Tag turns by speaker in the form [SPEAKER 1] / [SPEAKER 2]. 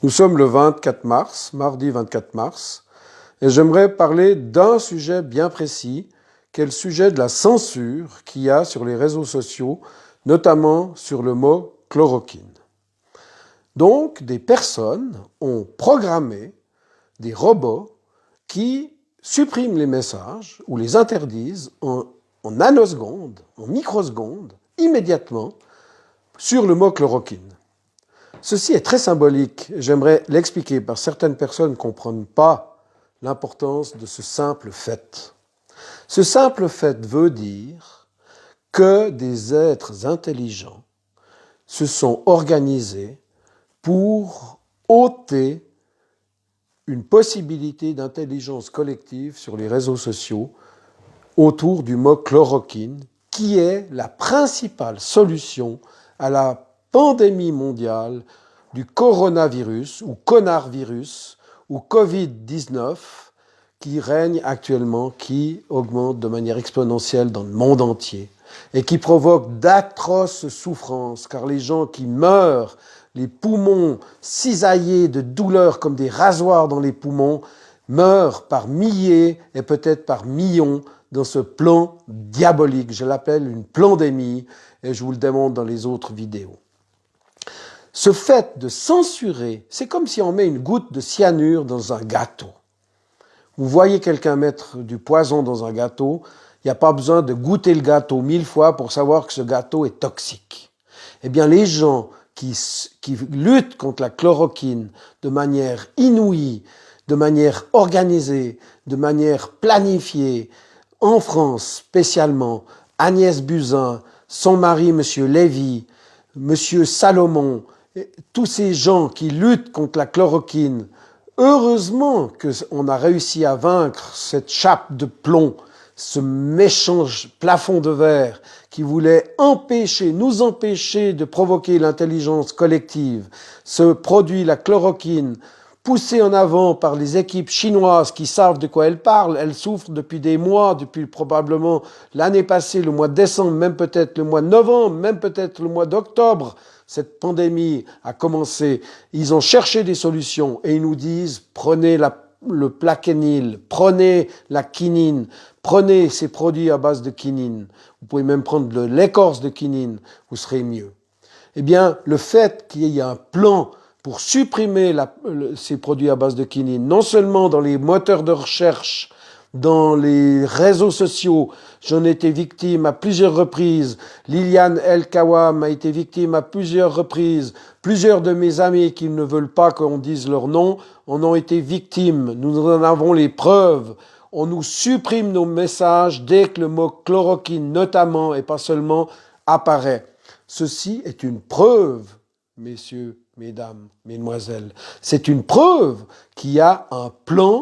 [SPEAKER 1] Nous sommes le 24 mars, mardi 24 mars, et j'aimerais parler d'un sujet bien précis, qui est le sujet de la censure qu'il y a sur les réseaux sociaux, notamment sur le mot chloroquine. Donc, des personnes ont programmé des robots qui suppriment les messages ou les interdisent en nanosecondes, en microsecondes, immédiatement, sur le mot chloroquine. Ceci est très symbolique, et j'aimerais l'expliquer, parce que certaines personnes ne comprennent pas l'importance de ce simple fait. Ce simple fait veut dire que des êtres intelligents se sont organisés pour ôter une possibilité d'intelligence collective sur les réseaux sociaux autour du mot chloroquine, qui est la principale solution à la pandémie mondiale du coronavirus ou conarvirus ou Covid-19 qui règne actuellement, qui augmente de manière exponentielle dans le monde entier et qui provoque d'atroces souffrances, car les gens qui meurent, les poumons cisaillés de douleur comme des rasoirs dans les poumons, meurent par milliers et peut-être par millions dans ce plan diabolique. Je l'appelle une pandémie et je vous le démontre dans les autres vidéos. Ce fait de censurer, c'est comme si on met une goutte de cyanure dans un gâteau. Vous voyez quelqu'un mettre du poison dans un gâteau, il n'y a pas besoin de goûter le gâteau 1000 fois pour savoir que ce gâteau est toxique. Eh bien, les gens qui luttent contre la chloroquine de manière inouïe, de manière organisée, de manière planifiée, en France spécialement, Agnès Buzyn, son mari M. Lévy, M. Salomon, tous ces gens qui luttent contre la chloroquine, heureusement qu'on a réussi à vaincre cette chape de plomb, ce méchant plafond de verre qui voulait nous empêcher de provoquer l'intelligence collective. Ce produit, la chloroquine, poussé en avant par les équipes chinoises qui savent de quoi elles parlent, elles souffrent depuis des mois, depuis probablement l'année passée, le mois de décembre, même peut-être le mois de novembre, même peut-être le mois d'octobre. Cette pandémie a commencé, ils ont cherché des solutions et ils nous disent prenez le plaquenil, prenez la quinine, prenez ces produits à base de quinine. Vous pouvez même prendre l'écorce de quinine, vous serez mieux. Eh bien, le fait qu'il y ait un plan pour supprimer ces produits à base de quinine, non seulement dans les moteurs de recherche, dans les réseaux sociaux, j'en ai été victime à plusieurs reprises. Liliane El Kawam a été victime à plusieurs reprises. Plusieurs de mes amis qui ne veulent pas qu'on dise leur nom en ont été victimes. Nous en avons les preuves. On nous supprime nos messages dès que le mot chloroquine, notamment et pas seulement, apparaît. Ceci est une preuve, messieurs, mesdames, mesdemoiselles. C'est une preuve qu'il y a un plan